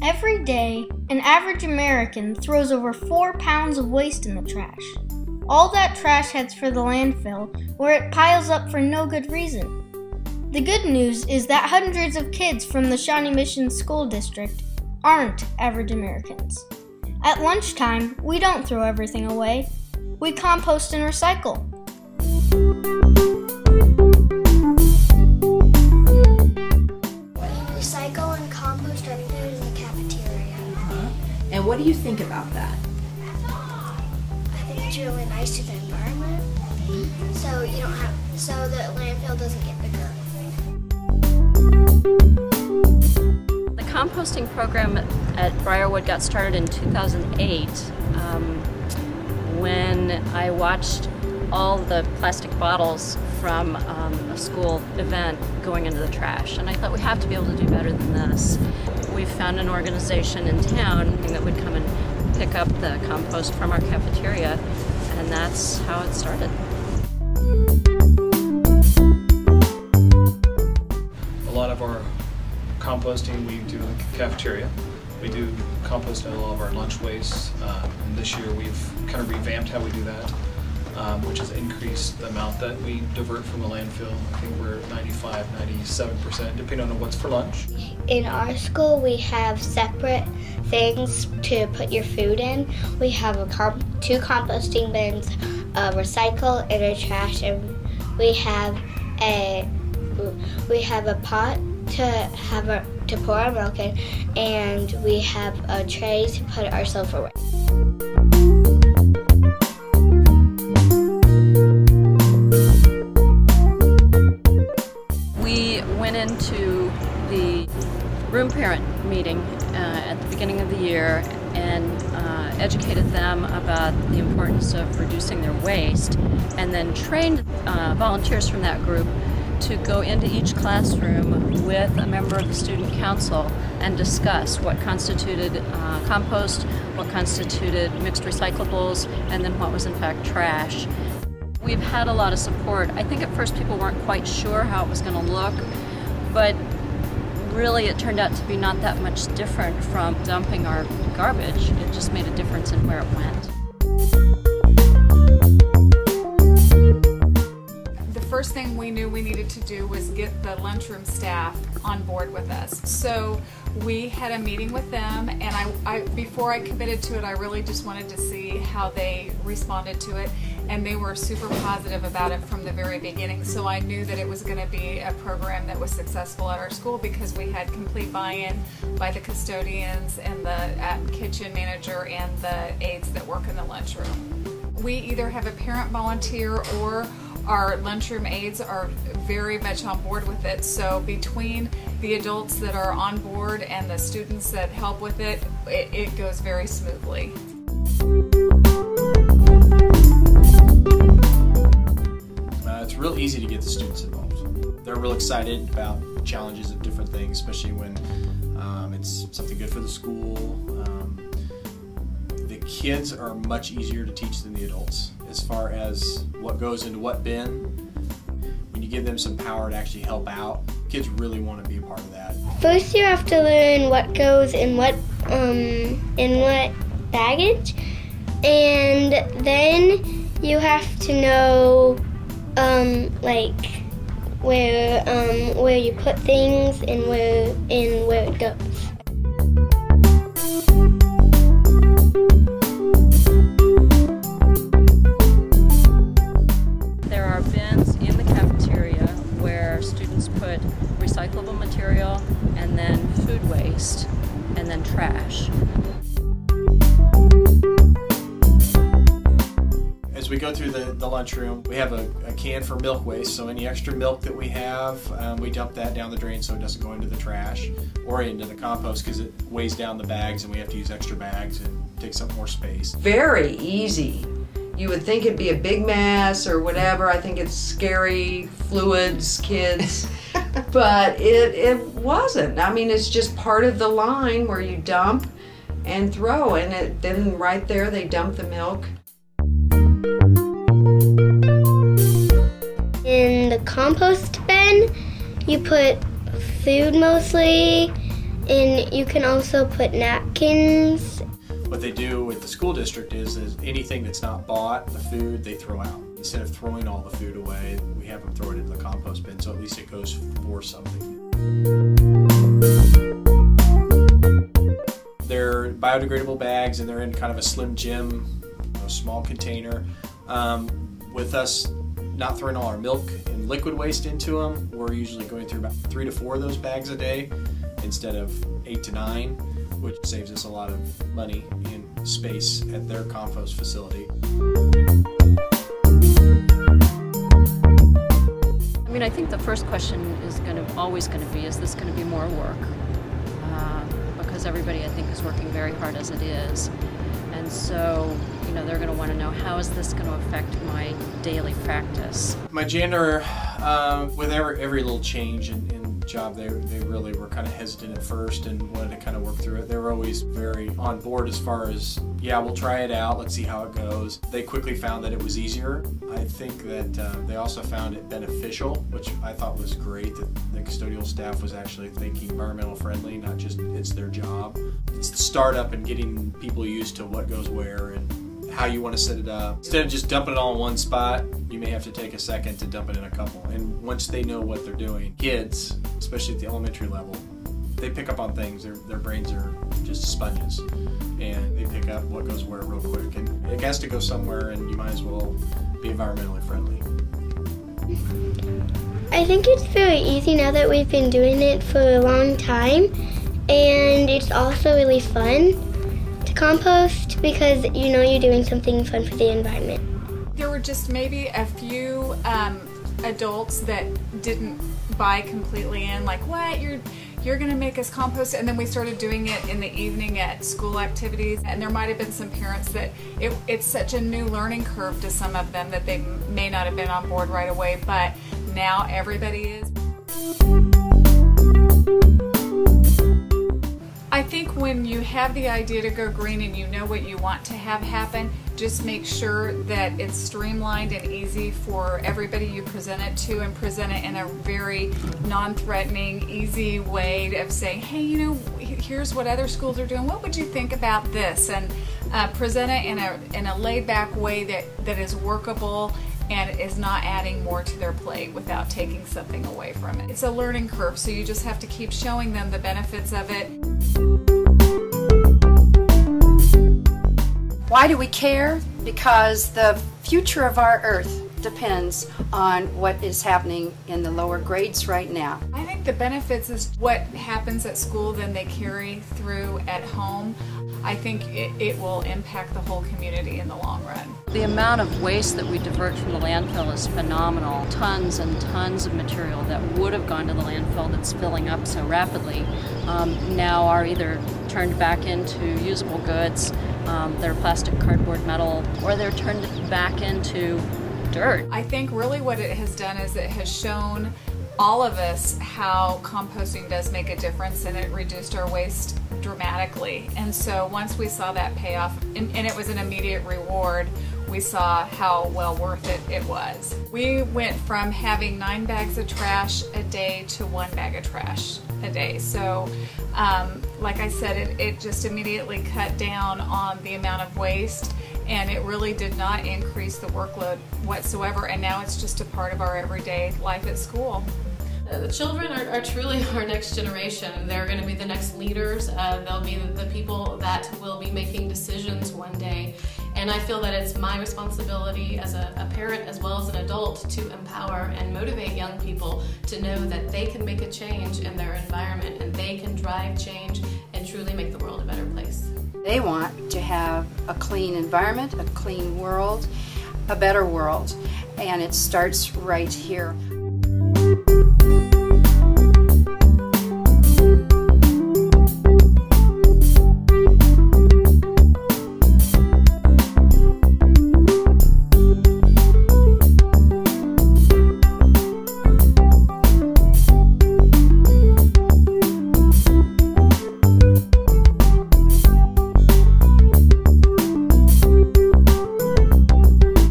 Every day, an average American throws over 4 pounds of waste in the trash. All that trash heads for the landfill, where it piles up for no good reason. The good news is that hundreds of kids from the Shawnee Mission School District aren't average Americans. At lunchtime, we don't throw everything away. We compost and recycle. Recycle and compost our food in the cafeteria. And what do you think about that? I think it's really nice to the environment, so the landfill doesn't get bigger. The composting program at Briarwood got started in 2008 when I watched all the plastic bottles from a school event going into the trash, and I thought we have to be able to do better than this. We found an organization in town that would come and pick up the compost from our cafeteria, and that's how it started. A lot of our composting we do in the cafeteria. We do compost all of our lunch waste, and this year we've kind of revamped how we do that, which has increased the amount that we divert from the landfill. I think we're 95–97%, depending on what's for lunch. In our school, we have separate things to put your food in. We have two composting bins, a recycle and a trash, and we have a pot to pour our milk in, and we have a tray to put our silverware. We went into the room parent meeting at the beginning of the year and educated them about the importance of reducing their waste, and then trained volunteers from that group to go into each classroom with a member of the student council and discuss what constituted compost, what constituted mixed recyclables, and then what was in fact trash. We've had a lot of support. I think at first people weren't quite sure how it was going to look, but really it turned out to be not that much different from dumping our garbage. It just made a difference in where it went. First thing we knew we needed to do was get the lunchroom staff on board with us. So we had a meeting with them, and I before I committed to it, I really just wanted to see how they responded to it, and they were super positive about it from the very beginning. So I knew that it was going to be a program that was successful at our school because we had complete buy-in by the custodians and the kitchen manager and the aides that work in the lunchroom. We either have a parent volunteer or our lunchroom aides are very much on board with it. So between the adults that are on board and the students that help with it, it goes very smoothly. It's real easy to get the students involved. They're real excited about challenges of different things, especially when it's something good for the school. The kids are much easier to teach than the adults as far as what goes into what bin. When you give them some power to actually help out, kids really want to be a part of that. First, you have to learn what goes in what baggage, and then you have to know like where you put things and where it goes. Put recyclable material and then food waste and then trash. As we go through the lunchroom, we have a can for milk waste, so any extra milk that we have, we dump that down the drain so it doesn't go into the trash or into the compost because it weighs down the bags and we have to use extra bags and takes up more space. Very easy. You would think it'd be a big mess or whatever. I think it's scary, fluids, kids, but it wasn't. I mean, it's just part of the line where you dump and throw, and then right there they dump the milk. In the compost bin, you put food mostly, And you can also put napkins. What they do with the school district is anything that's not bought, the food, they throw out. Instead of throwing all the food away, we have them throw it into the compost bin, so at least it goes for something. They're biodegradable bags, and they're in kind of a Slim Jim, small container. With us not throwing all our milk and liquid waste into them, we're usually going through about 3 to 4 of those bags a day instead of 8 to 9, which saves us a lot of money and space at their compost facility. I mean, I think the first question is always going to be, is this going to be more work? Because everybody, I think, is working very hard as it is. And so, they're going to want to know, how is this going to affect my daily practice? My janitor, with every little change in job, they really were kind of hesitant at first and wanted to kind of work through it. They were always very on board as far as, yeah, we'll try it out, let's see how it goes. They quickly found that it was easier. I think that they also found it beneficial, which I thought was great, that the custodial staff was actually thinking environmental friendly, not just it's their job. It's the startup and getting people used to what goes where and how you want to set it up. Instead of just dumping it all in one spot, you may have to take a second to dump it in a couple. And once they know what they're doing, kids, especially at the elementary level, they pick up on things. Their brains are just sponges, and they pick up what goes where real quick. And it has to go somewhere, and you might as well be environmentally friendly. I think it's very easy now that we've been doing it for a long time, and it's also really fun to compost because you're doing something fun for the environment. There were just maybe a few adults that didn't buy completely in, like, what, you're gonna make us compost? And then we started doing it in the evening at school activities, and there might have been some parents that it's such a new learning curve to some of them that they may not have been on board right away, but now everybody is. I think when you have the idea to go green and you know what you want to have happen, just make sure that it's streamlined and easy for everybody you present it to, and present it in a very non-threatening, easy way of saying, hey, here's what other schools are doing. What would you think about this? And present it in a laid-back way that is workable and is not adding more to their plate without taking something away from it. It's a learning curve, so you just have to keep showing them the benefits of it. Why do we care? Because the future of our Earth depends on what is happening in the lower grades right now. I think the benefits is what happens at school, then they carry through at home. I think it will impact the whole community in the long run. The amount of waste that we divert from the landfill is phenomenal. Tons and tons of material that would have gone to the landfill that's filling up so rapidly now are either turned back into usable goods, they're plastic, cardboard, metal, or they're turned back into dirt. I think really what it has done is it has shown all of us how composting does make a difference, and it reduced our waste dramatically. And so once we saw that payoff, and it was an immediate reward, we saw how well worth it was. We went from having 9 bags of trash a day to 1 bag of trash a day. So like I said, it just immediately cut down on the amount of waste, and it really did not increase the workload whatsoever, and now it's just a part of our everyday life at school. The children are truly our next generation. They're going to be the next leaders. They'll be the people that will be making decisions one day. And I feel that it's my responsibility as a parent as well as an adult to empower and motivate young people to know that they can make a change in their environment, and they can drive change and truly make the world a better place. They want to have a clean environment, a clean world, a better world, and it starts right here.